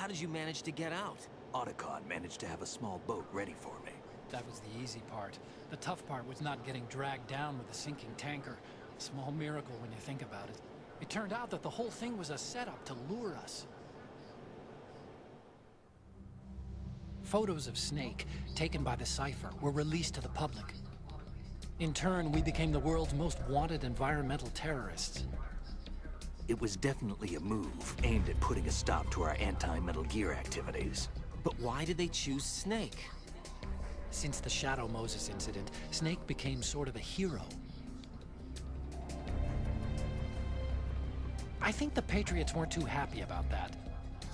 How did you manage to get out? Otacon managed to have a small boat ready for me. That was the easy part. The tough part was not getting dragged down with a sinking tanker. A small miracle when you think about it. It turned out that the whole thing was a setup to lure us. Photos of Snake, taken by the Cypher, were released to the public. In turn, we became the world's most wanted environmental terrorists. It was definitely a move aimed at putting a stop to our anti-Metal Gear activities. But why did they choose Snake? Since the Shadow Moses incident, Snake became sort of a hero. I think the Patriots weren't too happy about that.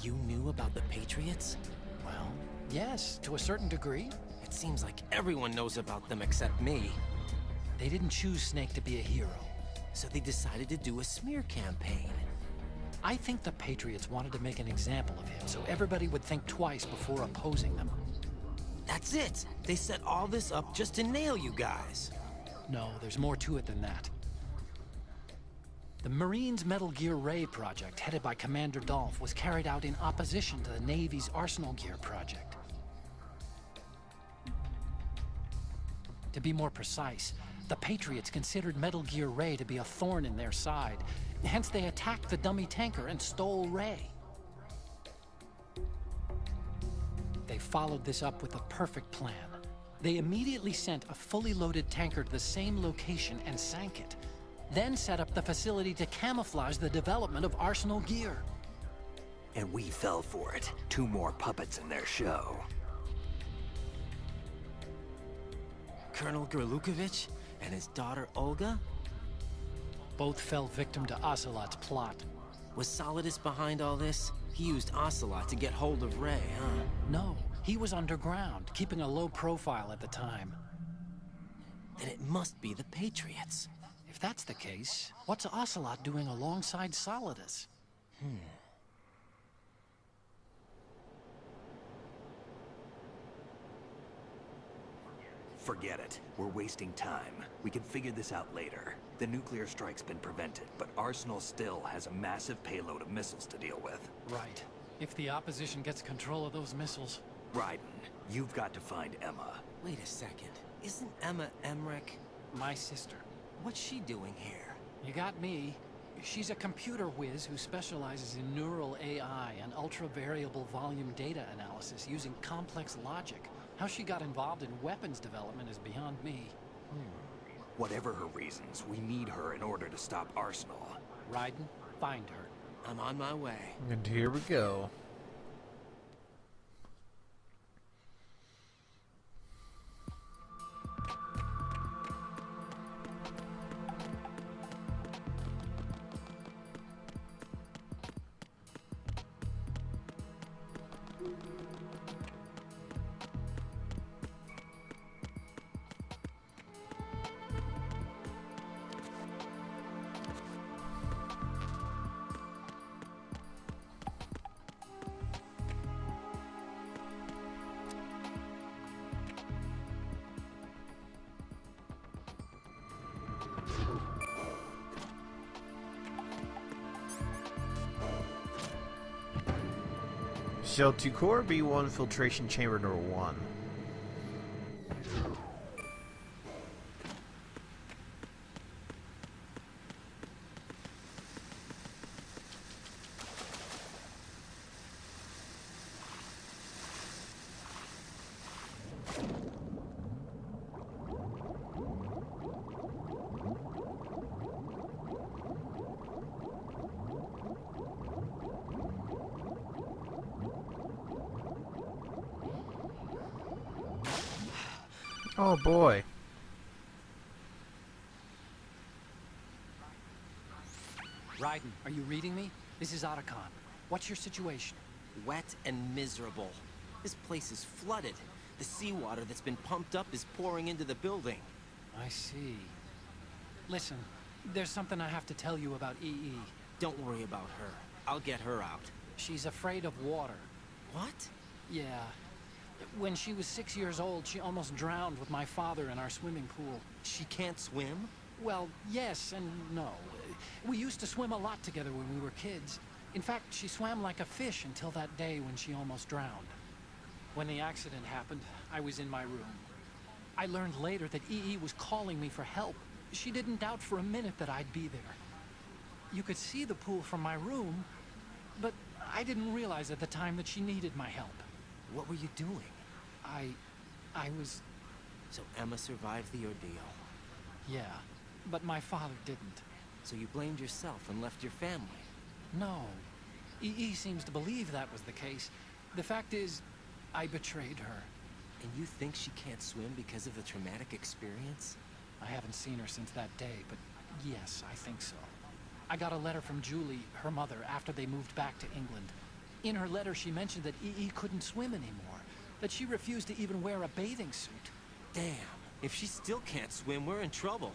You knew about the Patriots? Well, yes, to a certain degree. It seems like everyone knows about them except me. They didn't choose Snake to be a hero. So they decided to do a smear campaign. I think the Patriots wanted to make an example of him so everybody would think twice before opposing them. That's it! They set all this up just to nail you guys. No, there's more to it than that. The Marines' Metal Gear Ray project, headed by Commander Dolph, was carried out in opposition to the Navy's Arsenal Gear project. To be more precise, the Patriots considered Metal Gear Ray to be a thorn in their side. Hence, they attacked the dummy tanker and stole Ray. They followed this up with a perfect plan. They immediately sent a fully loaded tanker to the same location and sank it. Then set up the facility to camouflage the development of Arsenal Gear. And we fell for it. 2 more puppets in their show. Colonel Gerlukovich and his daughter Olga? Both fell victim to Ocelot's plot. Was Solidus behind all this? He used Ocelot to get hold of Ray, huh? No, he was underground, keeping a low profile at the time. Then it must be the Patriots. If that's the case, what's Ocelot doing alongside Solidus? Forget it. We're wasting time. We can figure this out later. The nuclear strike's been prevented, but Arsenal still has a massive payload of missiles to deal with. Right. If the opposition gets control of those missiles... Raiden, you've got to find Emma. Wait a second. Isn't Emma Emmerich My sister. What's she doing here? You got me. She's a computer whiz who specializes in neural AI and ultra-variable volume data analysis using complex logic. How she got involved in weapons development is beyond me. Whatever her reasons, we need her in order to stop Arsenal. Raiden, find her. I'm on my way. And here we go. Shell 2 core, B1 filtration chamber number 1. Oh boy. Raiden, are you reading me? This is Otacon. What's your situation? Wet and miserable. This place is flooded. The seawater that's been pumped up is pouring into the building. I see. Listen, there's something I have to tell you about EE. Don't worry about her. I'll get her out. She's afraid of water. What? Yeah. When she was 6 years old, she almost drowned with my father in our swimming pool. She can't swim? Well, yes and no. We used to swim a lot together when we were kids. In fact, she swam like a fish until that day when she almost drowned. When the accident happened, I was in my room. I learned later that EE was calling me for help. She didn't doubt for a minute that I'd be there. You could see the pool from my room, but I didn't realize at the time that she needed my help. What were you doing? I was... So Emma survived the ordeal. Yeah, but my father didn't. So you blamed yourself and left your family. No. EE seems to believe that was the case. The fact is, I betrayed her. And you think she can't swim because of the traumatic experience? I haven't seen her since that day, but yes, I think so. I got a letter from Julie, her mother, after they moved back to England. In her letter, she mentioned that EE couldn't swim anymore, that she refused to even wear a bathing suit. Damn, if she still can't swim, we're in trouble.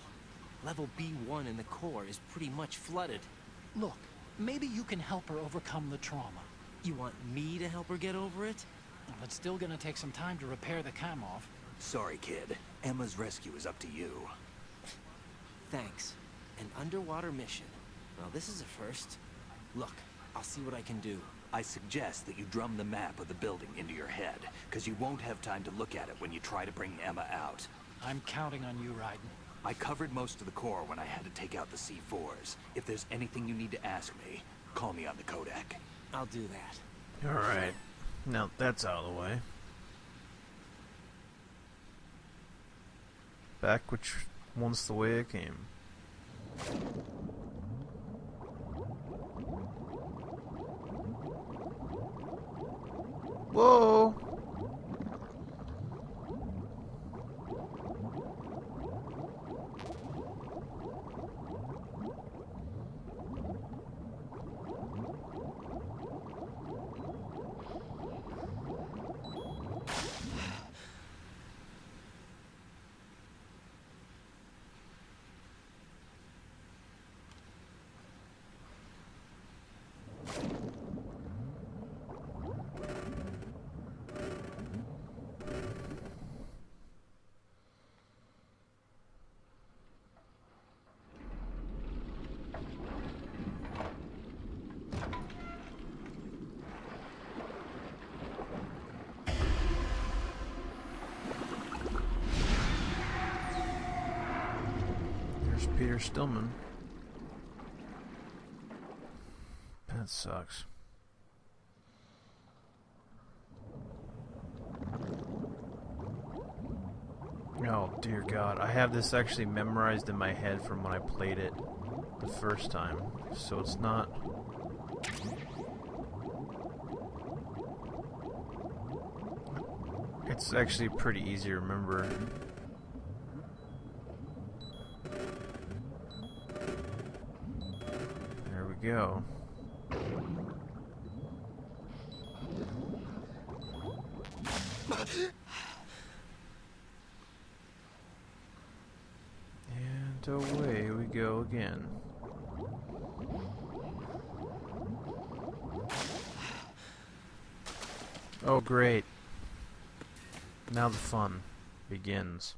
Level B1 in the core is pretty much flooded. Look, maybe you can help her overcome the trauma. You want me to help her get over it? Well, it's still gonna take some time to repair the cam off. Sorry, kid. Emma's rescue is up to you. Thanks. An underwater mission. Well, this is a first. Look, I'll see what I can do. I suggest that you drum the map of the building into your head, because you won't have time to look at it when you try to bring Emma out. I'm counting on you, Raiden. I covered most of the core when I had to take out the C4s. If there's anything you need to ask me, call me on the Kodak. I'll do that. Alright. Now that's out of the way. Back which once the way I came. Whoa! Peter Stillman. That sucks. Oh dear God, I have this actually memorized in my head from when I played it the first time, so it's not... It's actually pretty easy to remember. There we go. And away we go again. Oh great. Now the fun begins.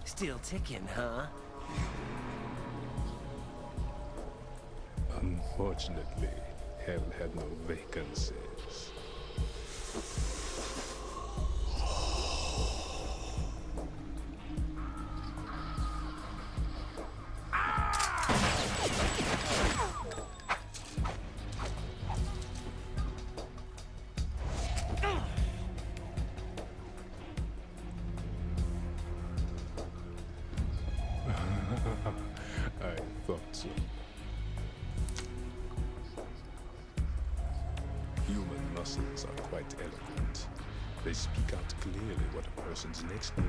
Still ticking, huh? Unfortunately, hell had no vacancies. I thought so. Human muscles are quite eloquent. They speak out clearly what a person's next move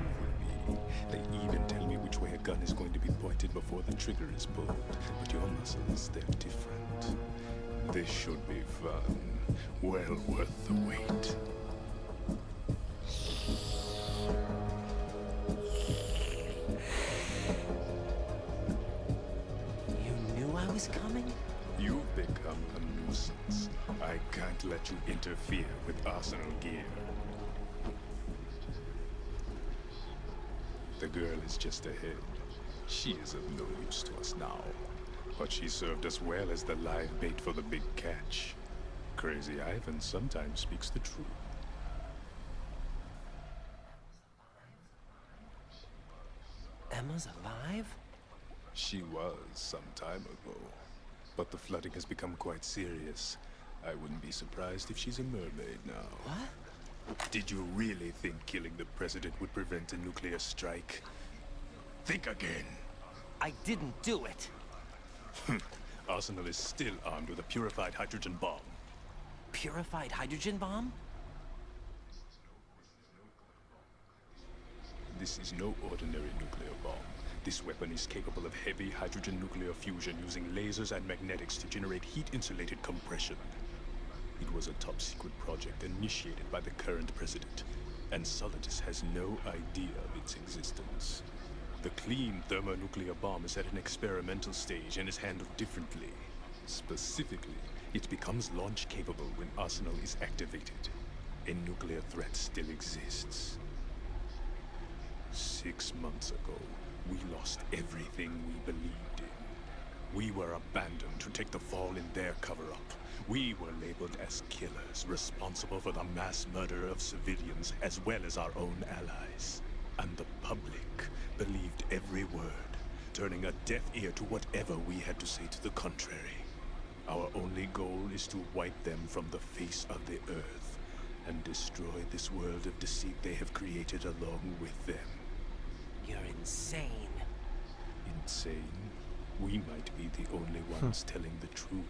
will be. They even tell me which way a gun is going to be pointed before the trigger is pulled. But your muscles, they're different. This should be fun. Well worth the wait. was coming? You've become a nuisance. I can't let you interfere with Arsenal gear. The girl is just ahead. She is of no use to us now. But she served us well as the live bait for the big catch. Crazy Ivan sometimes speaks the truth. Emma's alive? She was some time ago. But the flooding has become quite serious. I wouldn't be surprised if she's a mermaid now. What? Did you really think killing the president would prevent a nuclear strike? Think again. I didn't do it. Arsenal is still armed with a purified hydrogen bomb. Purified hydrogen bomb? This is no ordinary nuclear bomb. This weapon is capable of heavy hydrogen nuclear fusion using lasers and magnetics to generate heat-insulated compression. It was a top-secret project initiated by the current president, and Solidus has no idea of its existence. The clean thermonuclear bomb is at an experimental stage and is handled differently. Specifically, it becomes launch-capable when Arsenal is activated. A nuclear threat still exists. 6 months ago, we lost everything we believed in. We were abandoned to take the fall in their cover-up. We were labeled as killers, responsible for the mass murder of civilians as well as our own allies. And the public believed every word, turning a deaf ear to whatever we had to say to the contrary. Our only goal is to wipe them from the face of the earth and destroy this world of deceit they have created along with them. You're insane. Insane? We might be the only ones telling the truth.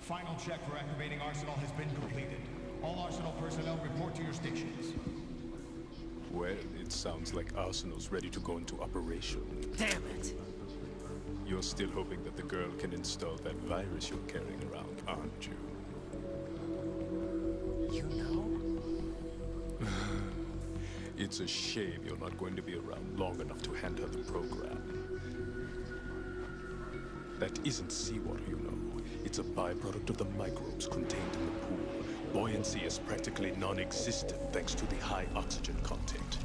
Final check for activating Arsenal has been completed. All Arsenal personnel report to your stations. Well, it sounds like Arsenal's ready to go into operation. Damn it! You're still hoping that the girl can install that virus you're carrying around, aren't you? You know? It's a shame you're not going to be around long enough to hand her the program. That isn't seawater, you know. It's a byproduct of the microbes contained in the pool. Buoyancy is practically non-existent thanks to the high oxygen content.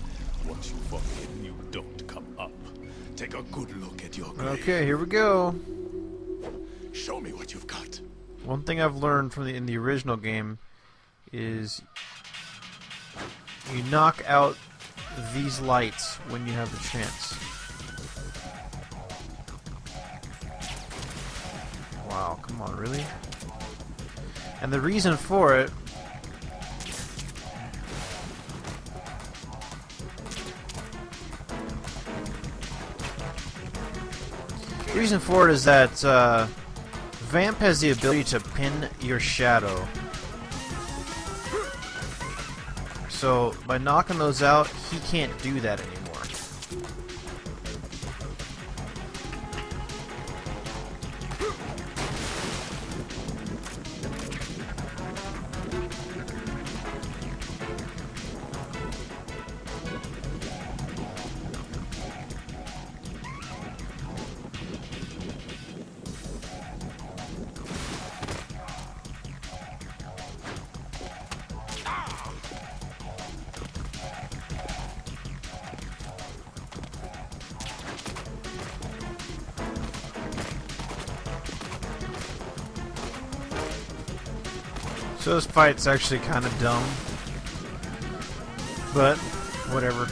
Once you fall in, you don't come up. Take a good look at your grave. Okay, here we go. Show me what you've got. One thing I've learned from in the original game is you knock out these lights when you have the chance. Wow, come on, really? And the reason for it is that Vamp has the ability to pin your shadow. So by knocking those out, he can't do that anymore. So this fight's actually kind of dumb, but whatever.